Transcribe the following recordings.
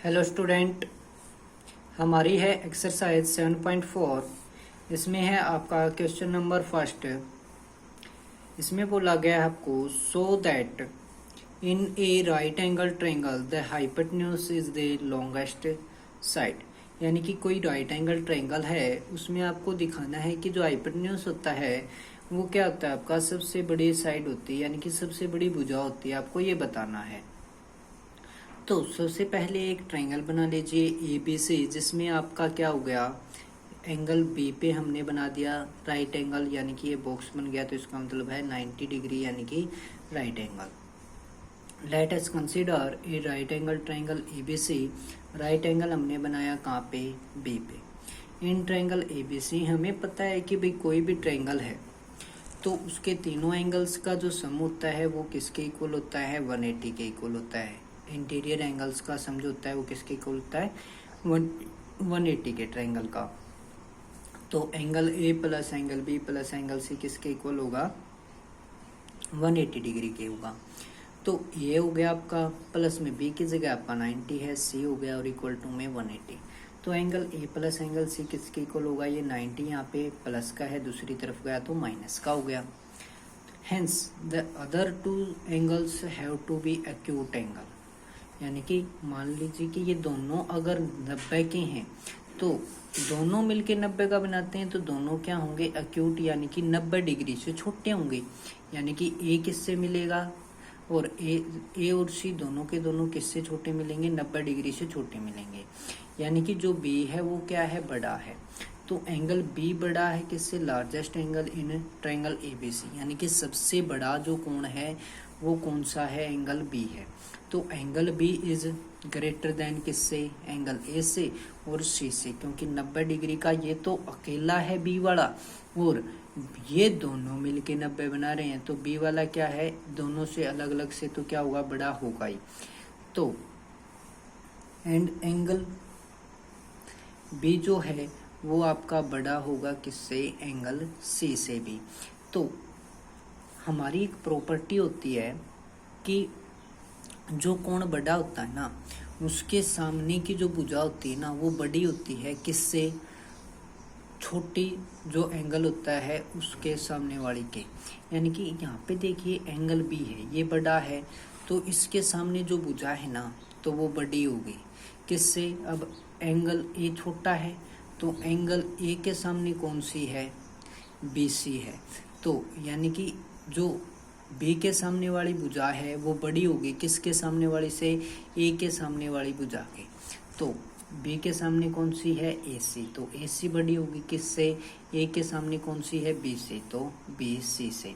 Hello student, हमारी है exercise 7.4। इसमें है आपका क्वेश्चन नंबर फर्स्ट। इसमें बोला गया है आपको so that in A right angle triangle the hypotenuse is the longest side. यानी कि कोई राइट एंगल ट्रायंगल है, उसमें आपको दिखाना है कि जो हाइपोटेन्यूज होता है वो क्या होता है, आपका सबसे बड़ी साइड होती है, यानी कि सबसे बड़ी भुजा होती है, आपको ये बताना है। तो सबसे पहले एक ट्रायंगल बना लीजिए ए बी सी, जिसमें आपका क्या हो गया, एंगल बी पे हमने बना दिया राइट एंगल, यानी कि ये बॉक्स बन गया, तो इसका मतलब है 90 डिग्री यानी कि right angle. Let us consider a right angle triangle A B C. Right angle हमने बनाया कहाँ पे, बी पे। इन ट्रायंगल ए बी सी हमें पता है कि भाई कोई भी ट्रायंगल है तो उसके तीनों एंगल्स का जो सम होता है वो किसके इक्वल होता है, 180 के इक्वल होता है। इंटीरियर एंगल्स का सम जो होता है वो किसके इक्वल होता है, 180 के ट्रायंगल का। तो angle A plus angle B plus angle C किसके इक्वल होगा, 180 डिग्री के होगा। तो ये हो गया आपका, प्लस में बी की जगह आपका 90 है, सी हो गया और इक्वल टू में 180। तो angle A plus angle C किसके इक्वल होगा, ये 90 यहाँ पे प्लस का है, दूसरी तरफ गया तो माइनस का हो गया। Hence the other two angles have to be acute angle. यानी कि मान लीजिए कि ये दोनों अगर 90 के हैं तो दोनों मिलके 90 का बनाते हैं, तो दोनों क्या होंगे, एक्यूट, यानी कि 90 डिग्री से छोटे होंगे। यानी कि ए किससे मिलेगा, और ए और सी दोनों के दोनों किससे छोटे मिलेंगे, 90 डिग्री से छोटे मिलेंगे। यानी कि जो बी है वो क्या है, बड़ा है। तो एंगल बी बड़ा है किससे, largest angle in triangle ABC, यानी कि सबसे बड़ा जो कोण है वो कौन सा है, एंगल बी है। तो angle B is greater than किससे, एंगल ए से और सी से, क्योंकि 90 डिग्री का ये तो अकेला है बी वाला, और ये दोनों मिलके 90 बना रहे हैं, तो बी वाला क्या है, दोनों से अलग अलग से तो क्या होगा, बड़ा होगा ही। तो एंड एंगल बी जो है वो आपका बड़ा होगा किससे, एंगल सी से भी। तो हमारी एक प्रॉपर्टी होती है कि जो कोण बड़ा होता है ना, उसके सामने की जो भुजा होती है ना वो बड़ी होती है किससे, छोटी जो एंगल होता है उसके सामने वाली के। यानी कि यहाँ पे देखिए एंगल बी है, ये बड़ा है, तो इसके सामने जो भुजा है ना तो वो बड़ी होगी किससे। अब एंगल ए छोटा है, तो एंगल ए के सामने कौन सी है, बी सी है। तो यानी कि जो बी के सामने वाली भुजा है वो बड़ी होगी किसके सामने वाली से, ए के सामने वाली भुजा के। तो बी के सामने कौन सी है, ए सी, तो ए सी बड़ी होगी किससे, ए के सामने कौन सी है, बी सी, तो बी सी से।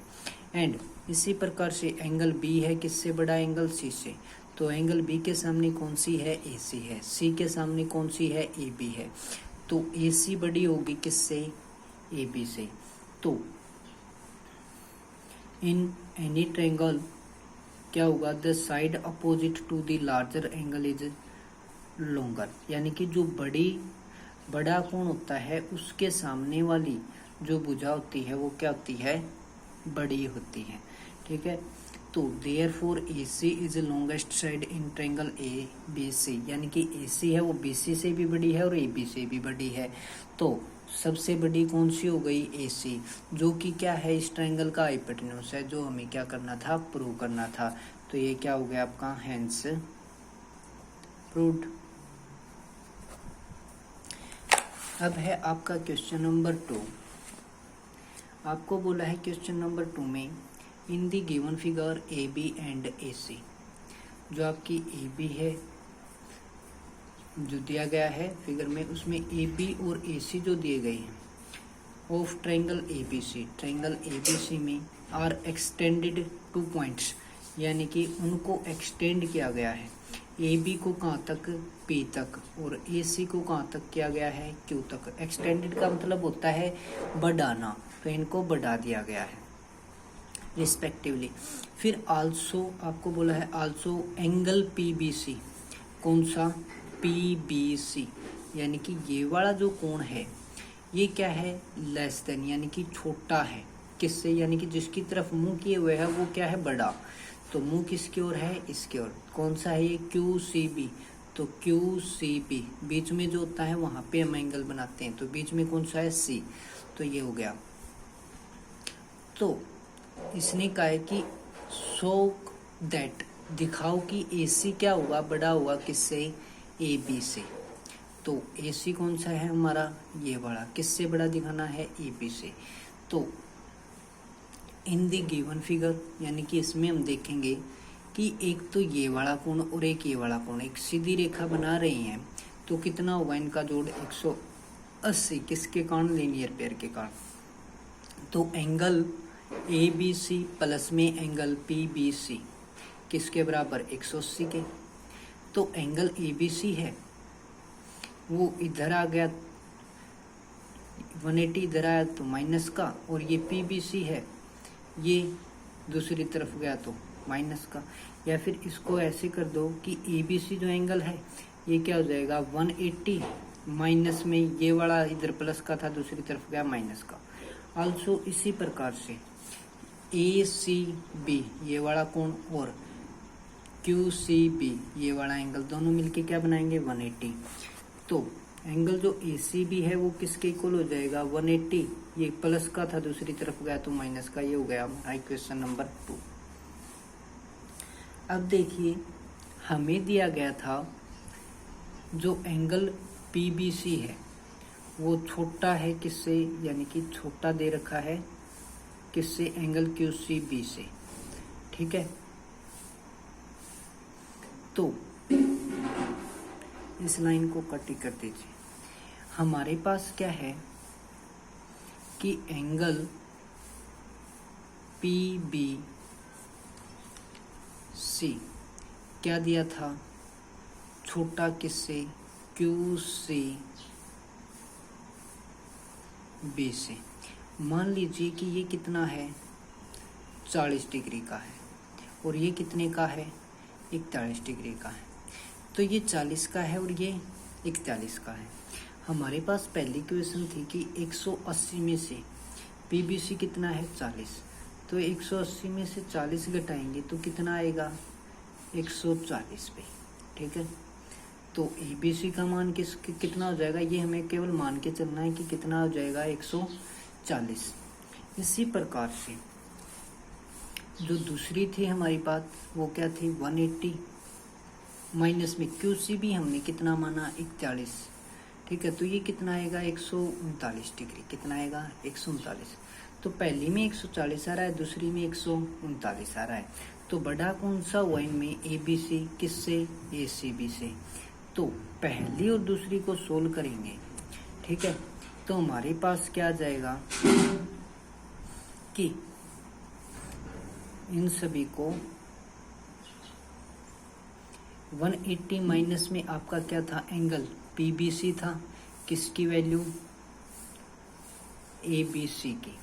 एंड इसी प्रकार से एंगल बी है किससे बड़ा, एंगल सी से, तो एंगल बी के सामने कौन सी है, ए सी है, सी के सामने कौन सी है, ए बी है, तो ए सी बड़ी होगी किससे, ए बी से। तो इन एनी ट्रायंगल क्या होगा, the side opposite to the larger angle is longer. यानी कि जो बड़ा कोण होता है उसके सामने वाली जो भुजा होती है वो क्या होती है, बड़ी होती है। ठीक है, तो therefore A C is longest side in triangle A B C. यानी कि ए सी है वो बी सी से भी बड़ी है और ए बी से भी बड़ी है। तो सबसे बड़ी कौन सी हो गई, ए सी, जो कि क्या है, इस ट्रायंगल का हाइपोटेन्यूज है, जो हमें क्या करना था, प्रूव करना था। तो ये क्या हो गया आपका, हेंस प्रूव्ड। अब है आपका क्वेश्चन नंबर 2। आपको बोला है क्वेश्चन नंबर 2 में in the given figure A B and A C, जो आपकी ए बी है जो दिया गया है फिगर में, उसमें ए बी और ए सी जो दिए गए हैं of triangle A B C, triangle A B C में आर एक्सटेंडेड टू पॉइंट्स, यानी कि उनको एक्सटेंड किया गया है, ए बी को कहाँ तक, पी तक, और ए सी को कहाँ तक किया गया है, क्यू तक। एक्सटेंडेड का मतलब होता है बढ़ाना, तो इनको बढ़ा दिया गया है रिस्पेक्टिवली। फिर आल्सो आपको बोला है also angle P B C, कौन सा, पी बी सी, यानी कि ये वाला जो कोण है ये क्या है, लेस देन, यानी कि छोटा है किससे, यानी कि जिसकी तरफ मुंह किए हुए है वो क्या है, बड़ा। तो मुंह किसकी ओर है, इसकी ओर, कौन सा है ये, क्यू सी बी, तो क्यू सी बी, बीच में जो होता है वहां पे हम एंगल बनाते हैं, तो बीच में कौन सा है, सी, तो ये हो गया। तो इसने कहा है कि शो दैट, दिखाओ कि ए सी क्या होगा, बड़ा होगा किससे, ए बी से। तो ए सी कौन सा है हमारा, ये वाला, किससे बड़ा दिखाना है, ए बी से। तो इन दी गिवन फिगर, यानी कि इसमें हम देखेंगे कि एक तो ये वाला कोण और एक ये वाला कोण एक सीधी रेखा बना रही हैं, तो कितना होगा इनका जोड़, 180, किसके कारण, लीनियर पेयर के कारण। तो angle A B C plus में एंगल पी बी सी किसके बराबर, 180 के। तो एंगल ए बी सी है वो इधर आ गया, 180 इधर आया तो माइनस का, और ये पी बी सी है ये दूसरी तरफ गया तो माइनस का। या फिर इसको ऐसे कर दो कि ए बी सी जो एंगल है ये क्या हो जाएगा, 180 माइनस में ये वाला इधर प्लस का था, दूसरी तरफ गया माइनस का। आल्सो इसी प्रकार से ए सी बी ये वाला कोण और क्यू सी बी ये वाला एंगल दोनों मिलके क्या बनाएंगे, 180। तो एंगल जो ए सी बी है वो किसके इक्वल हो जाएगा, 180, ये प्लस का था दूसरी तरफ गया तो माइनस का, ये हो गया हमारा इक्वेशन नंबर 2। अब देखिए हमें दिया गया था जो एंगल पी बी सी है वो छोटा है किससे, यानी कि छोटा दे रखा है किससे, एंगल क्यू सी बी से, ठीक है। तो इस लाइन को कट कर दीजिए। हमारे पास क्या है कि एंगल पी बी सी क्या दिया था, छोटा किससे, क्यू सी बी से। मान लीजिए कि ये कितना है, 40 डिग्री का है और ये कितने का है, 41 डिग्री का है। तो ये 40 का है और ये 41 का है। हमारे पास पहली क्वेश्चन थी कि 180 में से पीबीसी कितना है, 40। तो 180 में से 40 घटाएंगे तो कितना आएगा, 140 पे, ठीक है। तो एबीसी का मान कितना हो जाएगा, ये हमें केवल मान के चलना है कि कितना हो जाएगा, 140। इसी प्रकार से जो दूसरी थी हमारी बात वो क्या थी, 180 माइनस में क्यूसी भी हमने कितना माना, 41, ठीक है। तो ये कितना आएगा, 139 डिग्री, कितना आएगा, 139। तो पहली में 140 आ रहा है, दूसरी में 139 आ रहा है। तो बड़ा कौन सा हुआ इनमें, एबीसी किससे, एसीबी से। तो पहली और दूसरी को सोल्व करेंगे, ठीक है। तो हमारे पास क्या आ जाएगा कि इन सभी को 180 माइनस में आपका क्या था, एंगल पीबीसी था, किसकी वैल्यू, एबीसी की,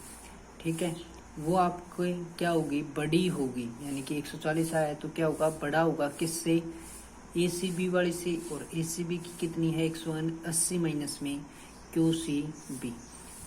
ठीक है। वो आपको क्या होगी, बड़ी होगी, यानी कि 140 आया तो क्या होगा, बड़ा होगा किससे, एसीबी वाली से। और एसीबी की कितनी है, 180 माइनस में क्यूसीबी।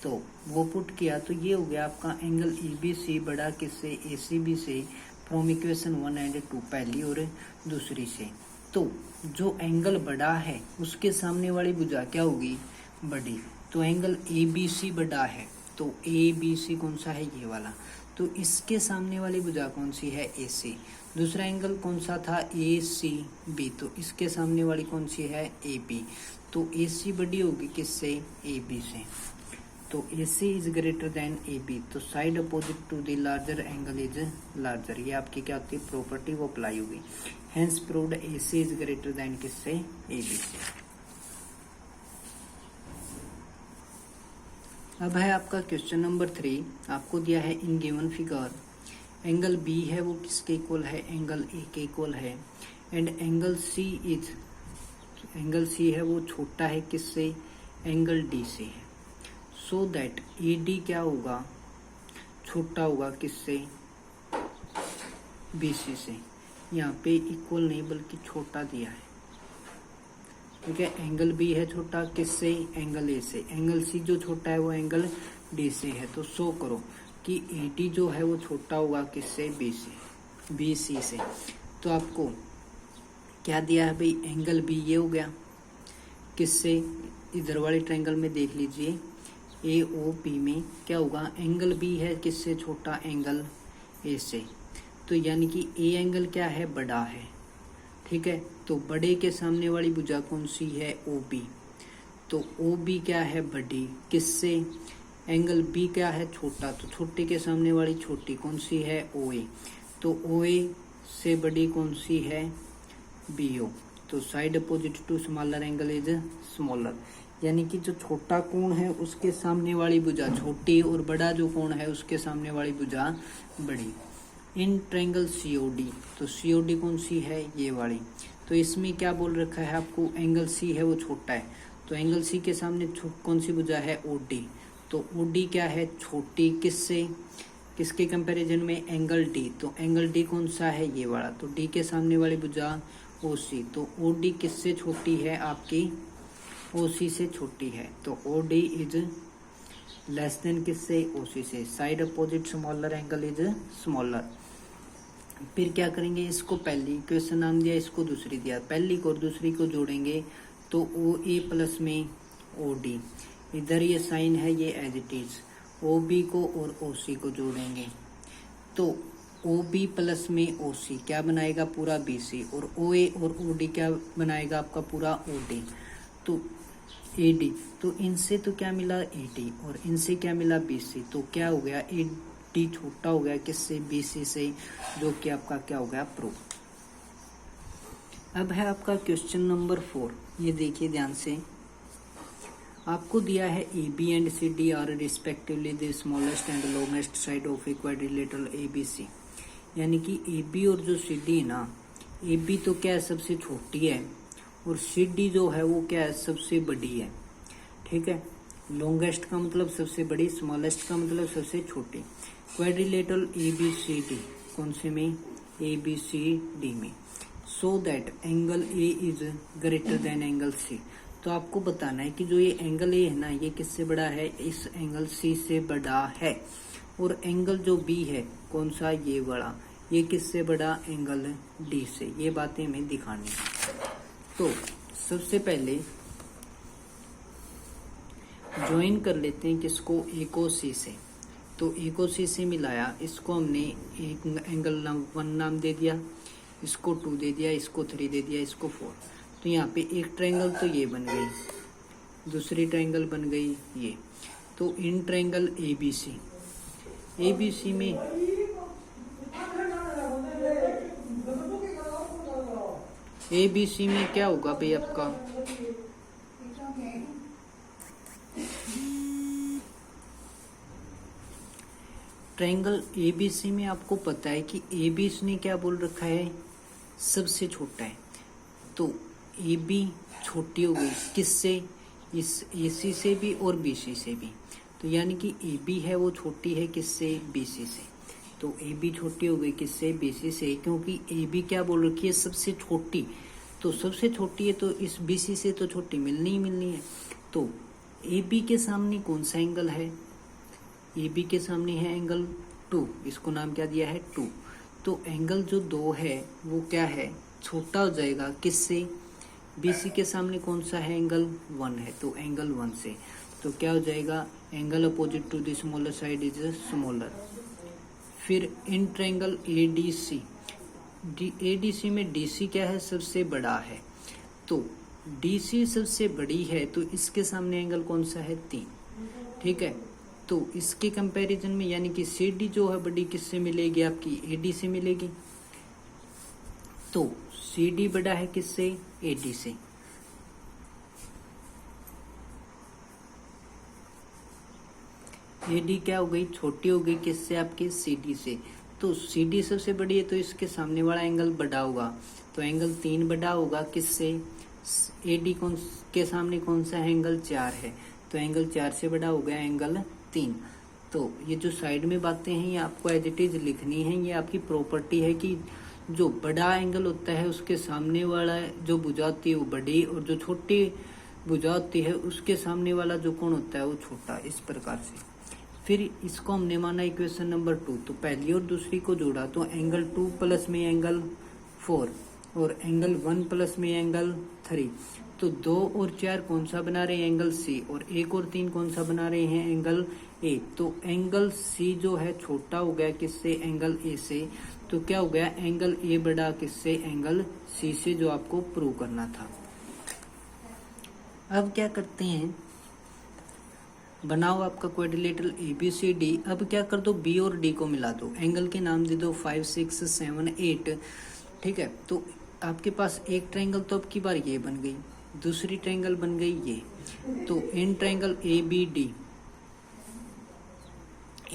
तो वो पुट किया तो ये हो गया आपका एंगल ईबीसी बड़ा किससे, एसीबी से, फ्रॉम इक्वेशन 1 एंड 2, पहली और दूसरी से। तो जो एंगल बड़ा है उसके सामने वाली भुजा क्या होगी, बड़ी। तो एंगल एबीसी बड़ा है, तो एबीसी कौन सा है, ये वाला। तो इसके सामने वाली भुजा कौन सी है, एसी। दूसरा एंगल कौन सा था, एसीबी, तो इसके सामने वाली कौन सी है, एबी। तो एसी बड़ी होगी किससे, एबी से। तो AC is greater than AB, तो side opposite to the larger angle is larger. ये आपकी क्या होती है, प्रॉपर्टी वो अप्लाई होगी। Hence proved AC is greater than किससे, एबी से। अब है आपका क्वेश्चन नंबर 3। आपको दिया है in given figure angle B है वो किसके इक्वल है, एंगल ए के इक्वल है। And angle C is, angle C है वो छोटा है किससे, एंगल डी से है। सो दैट ए डी क्या होगा, छोटा होगा किससे, बी सी से। यहाँ पे इक्वल नहीं बल्कि छोटा दिया है, ठीक है। एंगल बी है छोटा किससे, एंगल ए से। एंगल सी जो छोटा है वो एंगल डी से है। तो शो करो कि ए डी जो है वो छोटा होगा किससे, बी से, बी सी से। तो आपको क्या दिया है भाई, एंगल बी, ये हो गया किससे, इधर वाले ट्रायंगल में देख लीजिए ए ओ बी में क्या होगा, एंगल बी है किससे छोटा, एंगल ए से। तो यानी कि ए एंगल क्या है, बड़ा है, ठीक है। तो बड़े के सामने वाली भुजा कौन सी है, ओ बी। तो ओ बी क्या है, बड़ी, किससे, एंगल बी क्या है, छोटा, तो छोटे के सामने वाली छोटी कौन सी है, ओ ए। तो ओ ए से बड़ी कौन सी है, बी ओ। तो side opposite to smaller angle is smaller, यानी कि जो छोटा कोण है उसके सामने वाली भुजा छोटी और बड़ा जो कोण है उसके सामने वाली भुजा बड़ी। इन ट्रायंगल सीओडी, तो सीओडी कौन सी है, ये वाली। तो इसमें क्या बोल रखा है आपको, एंगल सी है वो छोटा है, तो एंगल सी के सामने कौन सी भुजा है, ओडी। तो ओडी क्या है, छोटी, किससे, किसके कंपैरिजन में, एंगल डी। तो एंगल डी कौन सा है, ये वाला। तो डी के सामने वाली भुजा ओसी, तो ओडी किससे छोटी है, आपकी ओसी से छोटी है। तो ओडी इज लेस देन किससे, ओसी से। Side opposite smaller angle is smaller. फिर क्या करेंगे, इसको पहली क्वेश्चन नाम दिया, इसको दूसरी दिया, पहली को और दूसरी को जोड़ेंगे तो ओ ए प्लस में ओ डी, इधर ये साइन है ये as it is, O B को और ओ सी को जोड़ेंगे तो ओ बी प्लस में ओ सी क्या बनाएगा, पूरा बी सी, और ओ ए और ओ डी क्या बनाएगा, आपका पूरा ओ डी। तो ए डी, तो इनसे तो क्या मिला, ए डी, और इनसे क्या मिला, बी सी। तो क्या हो गया, ए डी छोटा हो गया किससे, बी सी से, जो कि आपका क्या हो गया, प्रूफ। अब है आपका क्वेश्चन नंबर 4, ये देखिए ध्यान से। आपको दिया है A B and C D are respectively the smallest and longest side of a quadrilateral A B C, यानी कि ए बी और जो सी डी है ना, ए बी तो क्या है, सबसे छोटी है, और सी डी जो है वो क्या है, सबसे बड़ी है, ठीक है। लॉन्गेस्ट का मतलब सबसे बड़ी, स्मॉलेस्ट का मतलब सबसे छोटी। Quadrilateral A B C D कौन से में, ए बी सी डी में। So that angle A is greater than angle C, तो आपको बताना है कि जो ये एंगल ए है ना, ये किससे बड़ा है, इस एंगल सी से बड़ा है, और एंगल जो बी है कौन सा, ये बड़ा, ये किससे बड़ा, एंगल डी से। ये बातें हमें दिखानी है। तो सबसे पहले ज्वाइन कर लेते हैं किसको, ए को सी से। तो ए को सी से मिलाया, इसको हमने एक एंगल 1 नाम दे दिया, इसको 2 दे दिया, इसको 3 दे दिया, इसको 4। तो यहाँ पे एक ट्रायंगल तो ये बन गई, दूसरी ट्रायंगल बन गई ये। तो इन ट्रायंगल ए बी सी में क्या होगा भाई आपका, ट्रायंगल एबीसी में आपको पता है कि एबीसी ने क्या बोल रखा है, सबसे छोटा है। तो ए बी छोटी हो गई किससे, इस एसी से भी और बीसी से भी। तो यानी कि ए बी है वो छोटी है किससे, बीसी से। तो ए बी छोटी हो गई किससे, बीसी से, क्योंकि ए बी क्या बोल रखी है, सबसे छोटी। तो सबसे छोटी है तो इस बीसी से तो छोटी मिलनी ही मिलनी है। तो ए बी के सामने कौन सा एंगल है, ए बी के सामने है एंगल 2, इसको नाम क्या दिया है, 2। तो एंगल जो 2 है वो क्या है, छोटा हो जाएगा किससे, बीसी के सामने कौन सा है, एंगल 1 है, तो एंगल 1 से। तो क्या हो जाएगा, angle opposite to the smaller side is smaller. फिर इन ट्रायंगल एडीसी, एडीसी में डीसी क्या है, सबसे बड़ा है। तो डीसी सबसे बड़ी है तो इसके सामने एंगल कौन सा है, 3, ठीक है। तो इसके कंपैरिजन में यानी कि सीडी जो है बड़ी किससे मिलेगी, आपकी एडी से मिलेगी। तो सीडी बड़ा है किससे, एडी से। एडी क्या हो गई, छोटी हो गई किससे, आपके सीडी से। तो सीडी सबसे बड़ी है तो इसके सामने वाला एंगल बड़ा होगा, तो एंगल 3 बड़ा होगा किससे, एडी कौन के सामने कौन सा एंगल 4 है, तो एंगल 4 से बड़ा हो गया एंगल 3। तो ये जो साइड में बातें हैं ये आपको एज इट इज लिखनी है, ये आपकी प्रॉपर्टी है कि जो बड़ा एंगल होता है उसके सामने वाला जो भुजा होती है वो बड़ी, और जो छोटी भुजा होती है उसके सामने वाला जो कोण होता है वो छोटा, इस प्रकार से। फिर इसको हमने माना इक्वेशन नंबर 2, तो पहली और दूसरी को जोड़ा तो एंगल 2 प्लस में एंगल 4 और एंगल 1 प्लस में एंगल 3। तो 2 और 4 कौन सा बना रहे हैं, एंगल सी, और 1 और 3 कौन सा बना रहे हैं, एंगल ए। तो एंगल सी जो है छोटा हो गया किससे, एंगल ए से। तो क्या हो गया, एंगल ए बड़ा किससे, एंगल सी से, जो आपको प्रूव करना था। अब क्या करते हैं, बनाओ आपका क्वाड्रिलेटरल ABCD। अब क्या कर दो, बी और डी को मिला दो, एंगल के नाम दे दो 5, 6, 7, 8। ठीक है, तो आपके पास एक ट्रायंगल तो अब की बार ये बन गई, दूसरी ट्रायंगल बन गई ये। तो इन ट्रायंगल ABD,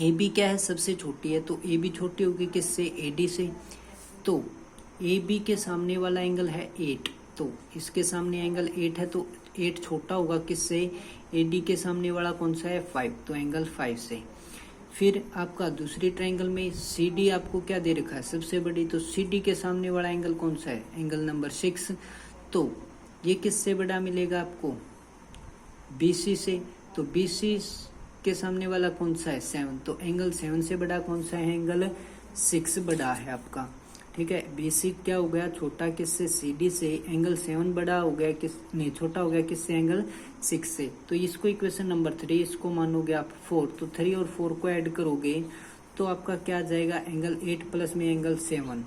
AB क्या है, सबसे छोटी है, तो AB छोटी होगी किससे, AD से। तो AB के सामने वाला एंगल है 8, तो इसके सामने एंगल 8 है, तो 8 छोटा होगा किससे, AD के सामने वाला कौन सा है, 5, तो एंगल 5 से। फिर आपका दूसरी ट्रायंगल में CD आपको क्या दे रखा है, सबसे बड़ी, तो CD के सामने वाला एंगल कौन सा है, एंगल नंबर 6। तो ये किससे बड़ा मिलेगा आपको, BC से। तो BC के सामने वाला कौन सा है, 7, तो एंगल 7 से बड़ा कौन सा है, एंगल 6 बड़ा है आपका। ठीक है, BC क्या हो गया, छोटा किससे, CD से। एंगल 7 बड़ा हो गया किस, नहीं छोटा हो गया किससे, एंगल 6 से। तो इसको इक्वेशन नंबर 3, इसको मानोगे आप 4, तो 3 और 4 को ऐड करोगे तो आपका क्या आ जाएगा, एंगल 8 प्लस में एंगल 7,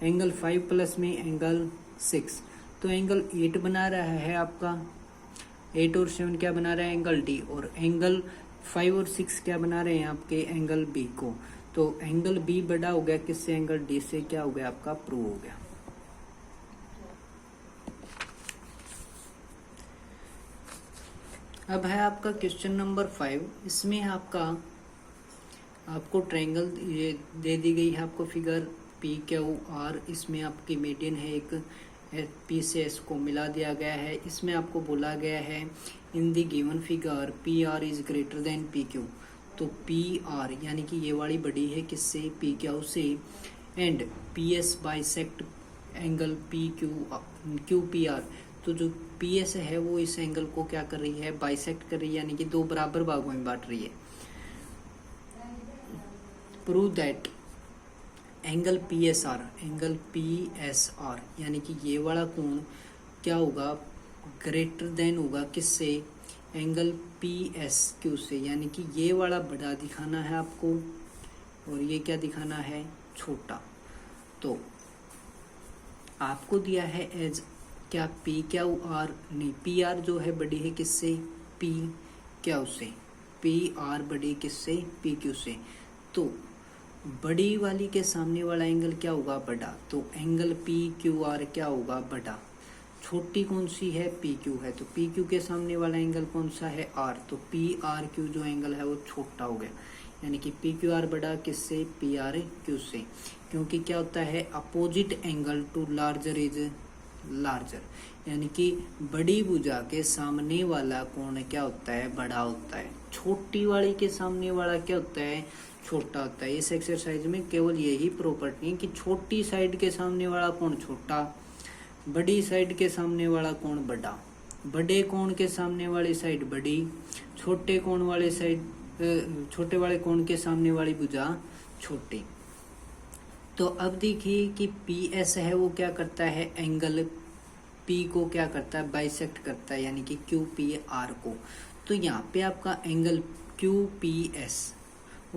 एंगल 5 प्लस में एंगल 6। तो एंगल 8 बना रहा है आपका, 8 और 7 क्या बना रहा है, एंगल D, और एंगल 5 और 6 क्या बना रहे हैं आपके, एंगल B को। तो एंगल B बड़ा हो गया किससे, एंगल D से, क्या हो गया आपका, प्रूव हो गया। अब है आपका क्वेश्चन नंबर 5। इसमें आपको ट्रायंगल ये दे दी गई है, आपको फिगर PQR। इसमें आपकी मीडियन है एक, P से S को मिला दिया गया है। इसमें आपको बोला गया है in the given figure PR is greater then PQ। तो PR यानी कि ये वाली बड़ी है किससे, PQ से। And PS bisect angle QPR। तो जो PS है वो इस एंगल को क्या कर रही है, बाइसेक्ट कर रही है, यानी कि दो बराबर भागों में बांट रही है। प्रूव दैट एंगल PSR यानी कि ये वाला कोण क्या होगा, ग्रेटर देन होगा किससे, एंगल PSQ से। यानी कि ये वाला बड़ा दिखाना है आपको और ये क्या दिखाना है, छोटा। तो आपको दिया है एज क्या, PQR नहीं, PR जो है बड़ी है किससे, PQ से। PR बड़ी किससे, PQ से। तो बड़ी वाली के सामने वाला एंगल क्या होगा, बड़ा। तो एंगल PQR क्या होगा, बड़ा। छोटी कौन सी है, PQ है। तो PQ के सामने वाला एंगल कौन सा है, R। तो PRQ जो एंगल है वो छोटा हो गया, यानी कि PQR बड़ा किससे, PRQ से। क्योंकि क्या होता है, opposite angle to larger is larger, यानी कि बड़ी भुजा के सामने वाला कोण क्या होता है, बड़ा होता है। छोटी वाली के सामने वाला क्या होता है, छोटा होता है। इस एक्सरसाइज में केवल यही प्रॉपर्टी है कि छोटी साइड के सामने वाला कोण छोटा, बड़ी साइड के सामने वाला कोण बड़ा, बड़े कोण के सामने वाली साइड बड़ी, छोटे कोण वाले साइड छोटे वाले कोण के सामने वाली भुजा छोटी। तो अब देखिए कि PS है वो क्या करता है, एंगल P को क्या करता है, बाइसेक्ट करता है, यानी कि QPR को। तो यहाँ पे आपका एंगल QPS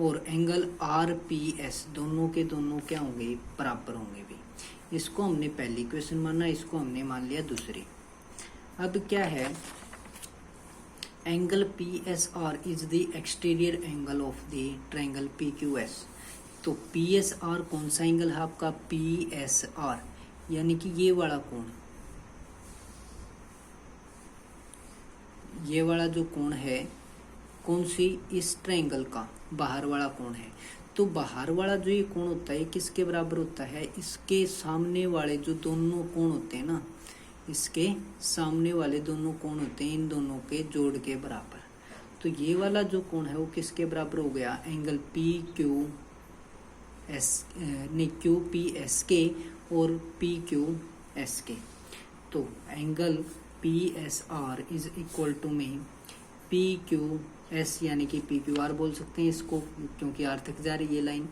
और एंगल RPS दोनों के दोनों क्या होंगे, बराबर होंगे भी। इसको हमने पहली क्वेश्चन माना, इसको हमने मान लिया दूसरी। अब क्या है, angle PSR is the exterior angle of the triangle PQS। तो PSR कौन सा एंगल है आपका, PSR यानी कि ये वाला कोण, ये वाला जो कोण है कौन सी, इस ट्रायंगल का बाहर वाला कोण है। तो बाहर वाला जो ये कोण होता है किसके बराबर होता है, इसके सामने वाले जो दोनों कोण होते हैं ना, इसके सामने वाले दोनों कोण होते हैं इन दोनों के जोड़ के बराबर। तो ये वाला जो कोण है वो किसके बराबर हो गया, एंगल QPS के और PQS के। तो angle PSR is equal to में PQS यानी कि PQR बोल सकते हैं इसको, क्योंकि R तक जा रही है ये लाइन।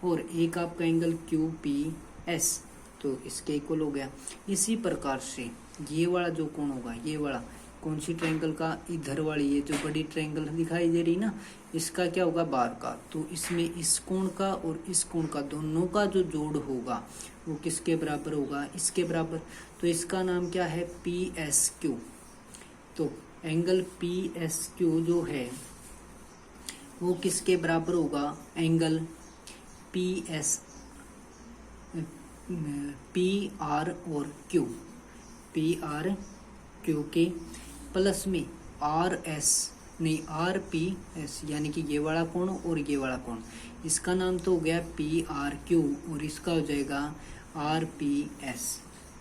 और एक आपका एंगल QPS, तो इसके इक्वल हो गया। इसी प्रकार से ये वाला जो कोण होगा, ये वाला कौन सी ट्रायंगल का, इधर वाली ये जो बड़ी ट्रायंगल दिखाई दे रही ना, इसका क्या होगा, बार का। तो इसमें इस कोण का और इस कोण का दोनों का जो जोड़ होगा वो किसके बराबर होगा, इसके बराबर। तो इसका नाम क्या है, पी एस क्यू। तो एंगल पी एस क्यू जो है वो किसके बराबर होगा, angle P S, P R और क्यू, पी आर क्यू के प्लस में आर एस, नहीं आर पी एस, यानी कि ये वाला कोण और ये वाला कोण, इसका नाम तो हो गया पी आर क्यू और इसका हो जाएगा आर पी एस।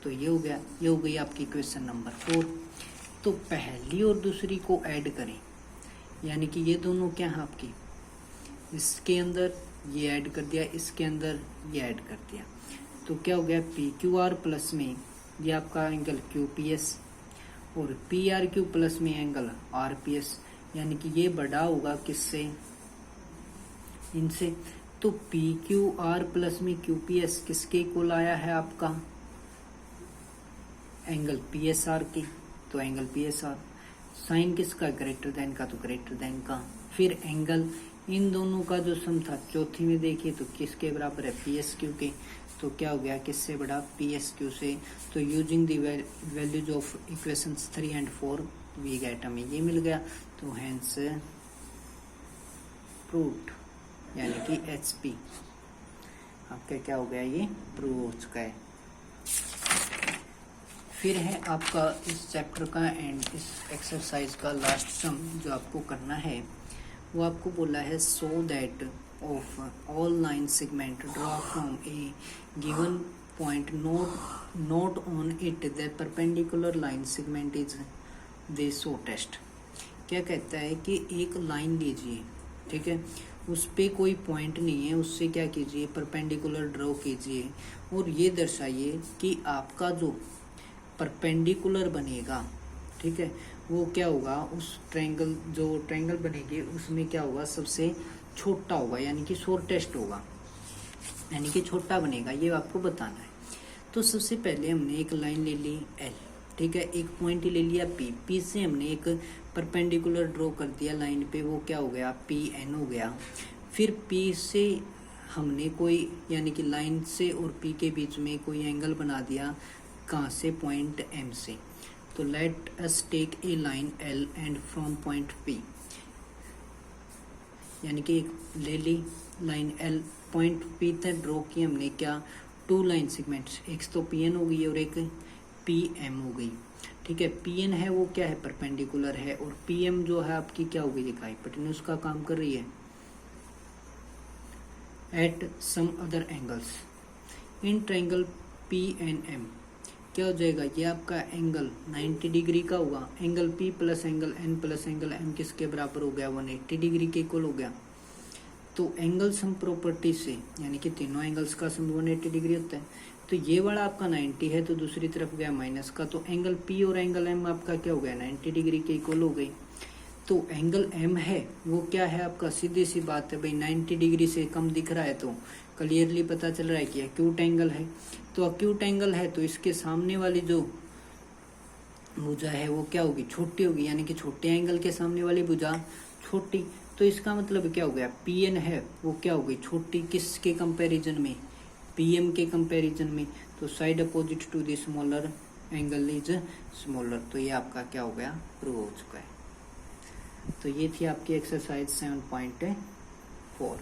तो ये हो गया, ये हो गई आपकी क्वेश्चन नंबर 4। तो पहली और दूसरी को ऐड करें, यानी कि ये दोनों क्या है आपकी, इसके अंदर ये ऐड कर दिया, इसके अंदर ये ऐड कर दिया, तो क्या हो गया, पी क्यू आर प्लस में ये आपका एंगल क्यू पी एस और पी आर क्यू प्लस में एंगल आर पी एस, यानी कि ये बड़ा होगा किससे, इनसे। तो पी क्यू आर प्लस में क्यू पी एस किसके इक्वल आया है आपका, एंगल पी एस आर के। तो angle P S R sign किसका, ग्रेटर देन का, तो ग्रेटर देन का। फिर एंगल इन दोनों का जो सम था चौथी में देखिए तो किसके बराबर है, पी एस क्यू के। तो क्या हो गया, किससे बड़ा, पी एस क्यू से। तो using the values of equations 3 and 4 we get, हमें ये मिल गया। तो हेंस प्रूव्ड, यानी कि एच पी आपका क्या हो गया, ये प्रूव हो चुका है। फिर है आपका इस चैप्टर का एंड इस एक्सरसाइज का लास्ट सम जो आपको करना है, वो आपको बोला है so that of all line segment draw from A given point note on it the perpendicular line segment is the shortest. क्या कहता है कि एक लाइन लीजिए, ठीक है, उस पे कोई पॉइंट नहीं है, उससे क्या कीजिए, परपेंडिकुलर ड्रॉ कीजिए और ये दर्शाइए कि आपका जो परपेंडिकुलर बनेगा, ठीक है, वो क्या होगा, उस ट्रायंगल, जो ट्रायंगल बनेगी उसमें क्या होगा, सबसे छोटा होगा, यानी कि शॉर्टेस्ट होगा, यानी कि छोटा बनेगा, ये आपको बताना है। तो सबसे पहले हमने एक लाइन ले ली एल, ठीक है, एक पॉइंट ले लिया पी, पी से हमने एक परपेंडिकुलर ड्रॉ कर दिया लाइन पे, वो क्या हो गया, पी एन हो गया। फिर पी से हमने कोई, यानी कि लाइन से और पी के बीच में कोई एंगल बना दिया, कहाँ से, पॉइंट एम से। तो let us take a line L and from point P, यानी कि एक ले ली लाइन एल, पॉइंट पी तक ड्रॉ की हमने क्या, 2 लाइन सेगमेंट्स, एक तो पी एन हो गई और एक पी एम हो गई, ठीक है। पी एन है वो क्या है, परपेंडिकुलर है, और पी एम जो है आपकी क्या हो गई, हाइपोटेन्यूज का काम कर रही है at some other angles in triangle P N M. क्या हो जाएगा, ये आपका एंगल 90 डिग्री का हुआ, angle P plus angle N plus angle M किसके बराबर हो गया, 180 डिग्री के इक्वल हो गया। तो एंगल सम प्रॉपर्टी से, यानी कि तीनों एंगल्स का सम 180 डिग्री होता है। तो ये वाला आपका 90 है, तो दूसरी तरफ गया माइनस का, तो एंगल पी और एंगल एम आपका क्या हो गया, 90 डिग्री के इक्वल हो गई। तो एंगल एम है वो क्या है आपका, सीधी सी बात है भाई, 90 डिग्री से कम दिख रहा है तो क्लियरली पता चल रहा है कि एक्यूट एंगल है। तो एक्यूट एंगल है तो इसके सामने वाली जो भुजा है वो क्या होगी, छोटी होगी, यानी कि छोटे एंगल के सामने वाली भुजा छोटी। तो इसका मतलब क्या हो गया, पी एन है वो क्या हो गई, छोटी, किसके कंपैरिजन में, पी एम के कंपैरिजन में। तो side opposite to the smaller angle is smaller. तो ये आपका क्या हो गया, प्रूव हो चुका है। तो ये थी आपकी एक्सरसाइज 7.4।